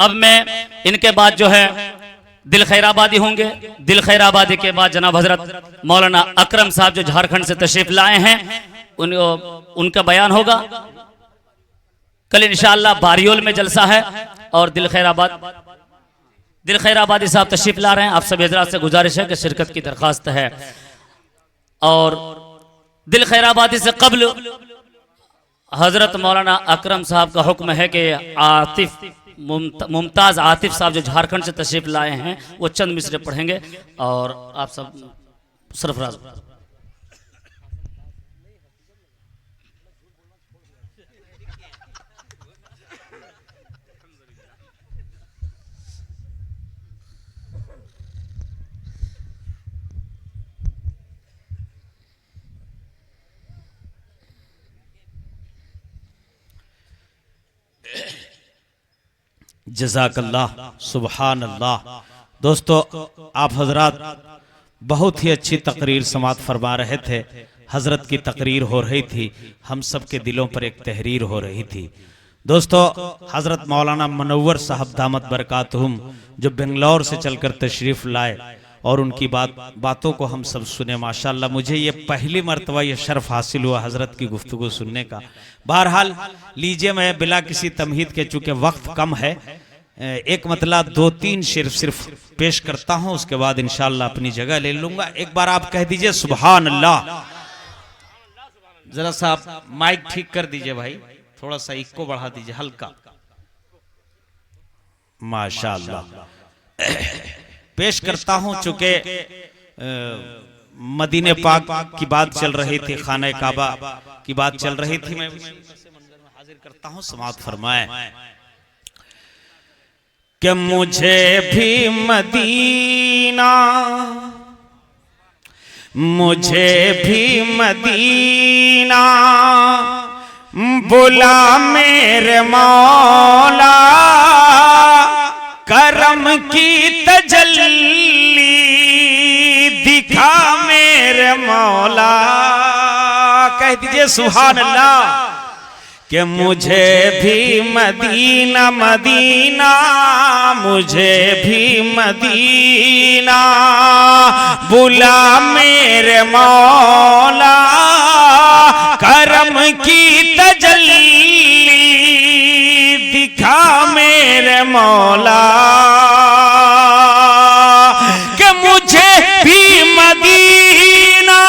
अब मैं इनके बाद जो है दिल खैराबादी होंगे। दिल खैराबादी के बाद जनाब हजरत मौलाना अकरम साहब जो झारखंड से तशरीफ लाए हैं उनका बयान होगा। कल इंशाअल्लाह बारियोल में जलसा है और दिल खैराबादी साहब तशरीफ ला रहे हैं। आप सभी हजरात से गुजारिश है कि शिरकत की दरख्वास्त है। और दिल खैराबादी से कबल हजरत मौलाना अकरम साहब का हुक्म है कि आतिफ मुमताज आतिफ साहब जो झारखंड से तशरीफ लाए हैं वो चंद मिसरे पढ़ेंगे और आप सब सरफराज। जज़ाकल्लाह सुबहान अल्लाह। दोस्तों आप हजरात बहुत ही अच्छी तकरीर समात फरमा रहे थे। हजरत की तकरीर हो रही थी, हम सब के दिलों पर एक तहरीर हो रही थी। दोस्तों हजरत मौलाना मुनव्वर साहब दामत बरकातहुम जो बेंगलोर से चलकर तशरीफ लाए और उनकी बातों को हम सब सुने। माशाअल्लाह मुझे ये पहली मर्तबा ये शर्फ हासिल हुआ हजरत की गुफ्तगू सुनने का। बहरहाल लीजिए, मैं बिला किसी तमहीद के चूंकि वक्त कम है एक मतलब 2-3 शेर सिर्फ पेश करता हूं, उसके बाद इंशाअल्लाह अपनी जगह ले लूंगा। एक बार आप कह दीजिए सुभान अल्लाह। जरा सा आप माइक ठीक कर दीजिए भाई, थोड़ा सा इको बढ़ा दीजिए हल्का। माशाअल्लाह पेश करता हूं चूंकि मदीने पाक की बात चल रही थी, खाने काबा की बात चल रही थी। मैं हाजिर करता हूं, समाअत फरमाए कि मुझे भी मदीना, मुझे भी मदीना बुला मेरे मौला, करम की तजल्ली दिखा मेरे मौला। कह दीजिए सुभान अल्लाह। कि मुझे भी मदीना मदीना, मुझे भी मदीना बुला मेरे मौला, करम की तजल्ली दिखा मेरे मौला। कि मुझे भी मदीना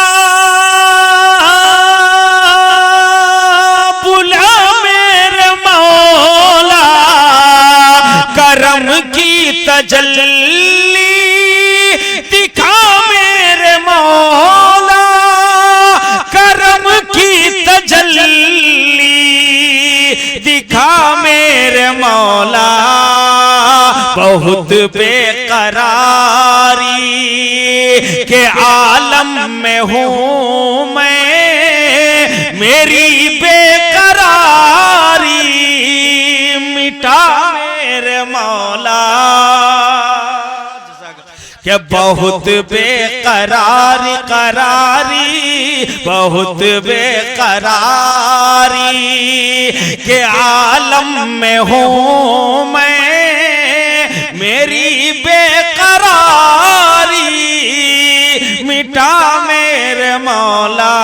करम की तजल्ली दिखा मेरे मौला, करम की तजल्ली दिखा मेरे मौला। बहुत बेकरारी के आलम में हूँ मैं, मेरी बेकरारी मिटा मौला। क्या बहुत बेकरारी करारी, बहुत बेकरारी के आलम में हूँ मैं, मेरी बेकरारी मिटा मेरे मौला।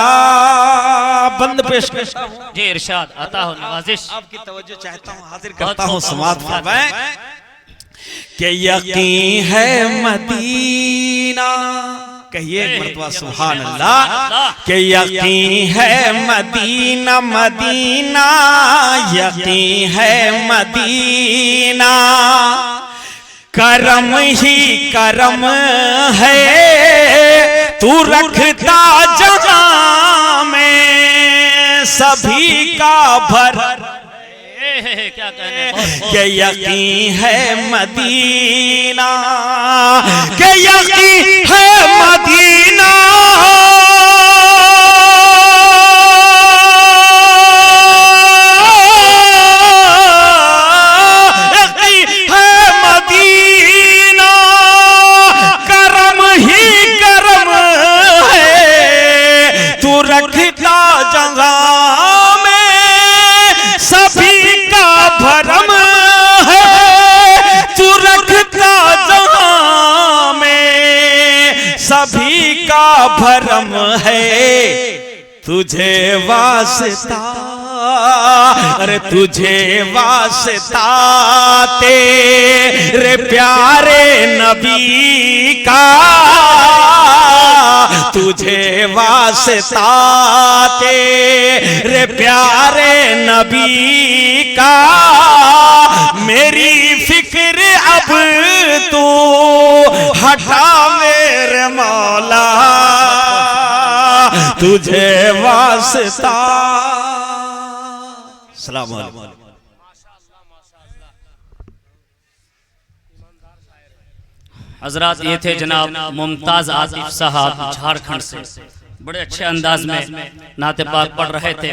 बंद पेश करता हूं जी, इरशाद अता हो नवाजिश। आपकी तवज्जो चाहता हूं, हाजिर करता हूं, समाअत फरमाएं कि यकीन है मदीना। कहिए मर्तबा सुभान अल्लाह। कि यकीन है मदीना मदीना, यकीन है मदीना करम ही करम है, तू रखता जहां में सभी का भर। क्या कहने, के यकीन है मदीना, के यकीन है मदीना, यकीन है मदीना करम ही करम है, तू रखता जगह में सभी का भरम है, का भरम है तुझे वास्ता, अरे तुझे वास्ता तेरे प्यारे नबी का, तुझे वास्ता तेरे प्यारे नबी का, मेरी फिक्र अब तू हटा मेरे मौला, तुझे वास्ता। सलाम अलैकुम। हजरात ये थे जनाब मुमताज आतिफ साहब झारखंड से, बड़े अच्छे अंदाज में नाते पाक पढ़ रहे थे।